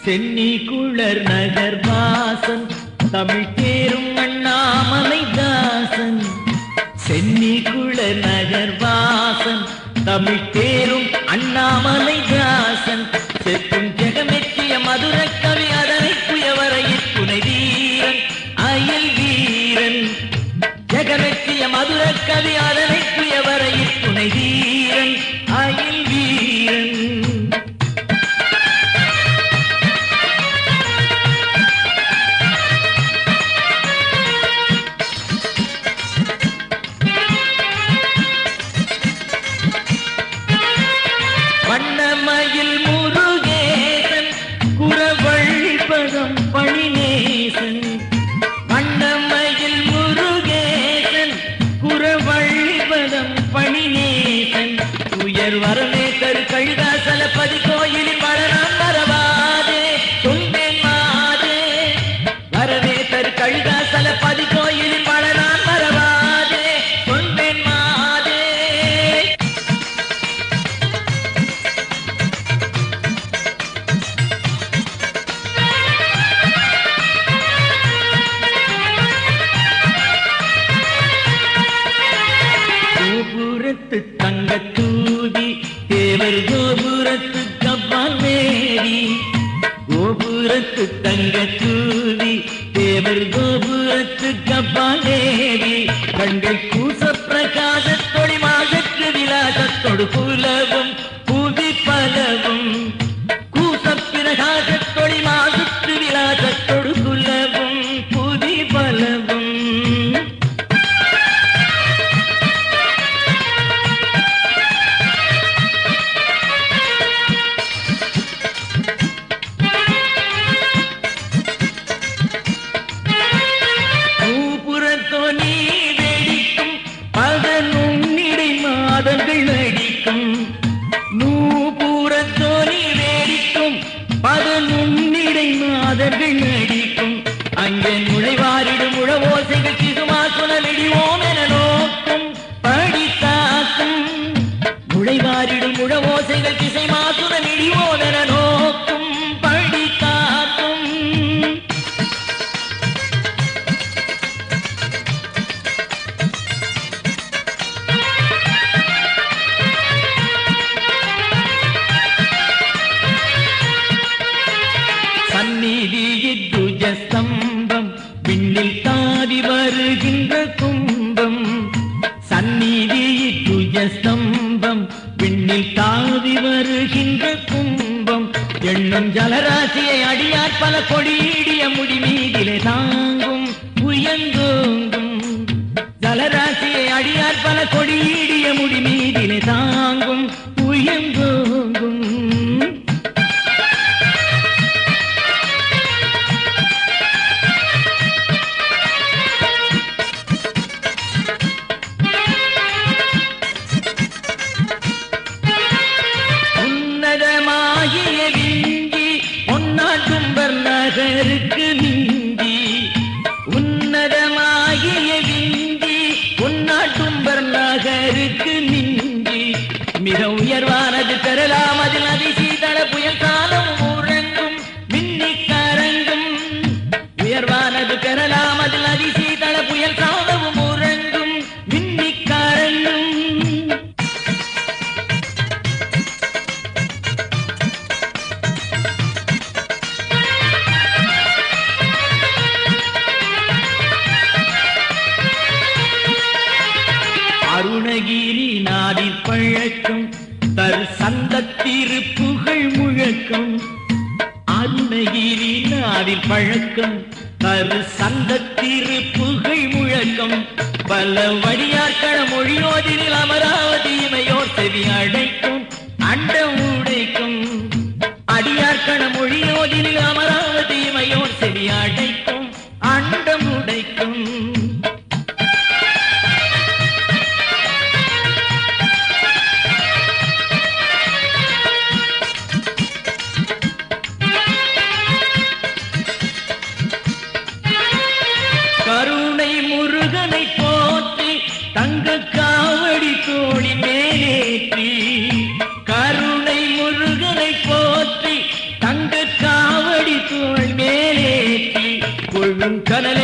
சென்னி குளர் நகர் வாசன் தமிழ் தேரும் அண்ணாமலை தாசன். சென்னி குளர் நகர் வாசன் தமிழ் தேரும் அண்ணாமலை தாசன். செப்பும் ஜெகமெற்றிய மதுர கவி அதனை புயவரையில் துணை வீரன் அயல் வீரன். ஜெகமெற்றிய மதுர கவி அதனை புயவரையில் துணை வீரன் அயல் வீரன். வண்ணமயில் முருகேசன் குரவழிபதம் பணிநேசன். வண்ணமயில் முருகேசன் குரவழிபதம் பணிநேசன். உயர் வரமே கரு கழுகாசலபதி கோயிலில் வளரான் வரவாதே சொல்வேன் மாதே. வரவே கரு கழுகாசலபதி கோயிலில் வளரான் வரவாதே சொல்வேன் மாதே. கோபுரத்து தங்க தூவி தேவர் கோபுரத்து கப்பால் மேவி. கோபுரத்து தங்க தூவி தேவர் கோபுரத்து கப்பால் மேவி. கண்கள் கூச பிரகாச தொழிமாகத்து விலாசத்தொடு புலவும் புவி பலவும். கூச பிரகாச தொழிமாகத்து விலாசத்தொடு புலவும் புவி பலவும். நூபுரத்தொனி வெடிக்கும் பதனுன்னிடை மாதங்கள் நடிக்கும். நூபுரத்தொனி வெடிக்கும் பதனுன்னிடை மாதங்கள் நடிக்கும். அங்கே நுழைவாரிடும் உழவோசைகள் சிசுமாசுனமிடிவோம் என நோக்கும் படித்தாக்கும். நுழைவாரிடும் உழவோசைகள் திசை மாசுனமிடிவோம் என நோக்கும் படித்தாக்கும். சந்நிதியில் துஜஸ்தம்பம் விண்ணில் தாவி வருகின்ற கும்பம். சந்நிதியில் துஜஸ்தம்பம் விண்ணில் தாவி வருகின்ற கும்பம். எண்ணும் ஜலராசியை அடியார் பல கொடியீடிய முடி மீதிலே தாங்கும் உயர்ந்தோங்கும். ஜலராசியை அடியார் பல கொடியீடிய முடி மீதிலே தாங்கும் உயர்ந்தோங்கும். உன்னதமாகிய விஞ்சி பொன்னாட்டும்பர் நகருக்கு மிஞ்சி. உன்னதமாகிய விஞ்சி பொன்னாட்டும்பர் நகருக்கு மிஞ்சி. மிக உயர்வானது பெறலாம் அதில் அதிசீதள புயல் காலம் உறங்கும் மின்னி கரங்கும். உயர்வானது பெறலாம் அதில் அதிசீதள புயல் காலம் உறங்கும் மின்னி கரங்கும். அருணகிரி நாடில் பழக்கம் தரு சந்தத்திரு புகழ் முழக்கம். அருணகிரி நாடில் பழக்கம் தரு சந்தத்திரு புகழ் முழக்கம். பல வடியார்கள மொழியோதினில் அமராவதி இமையோர் செவி அடைக்கும் அண்டம் உடைக்கும். அடியார்கள மொழியோதினில் அமராவதி இமையோர் செவி அடைக்கும் அண்டம் உடைக்கும். கருணை முருகனை போற்றி தங்க காவடி தோழி மேலேற்றி. கருணை முருகனை போற்றி தங்க பூங்கனலே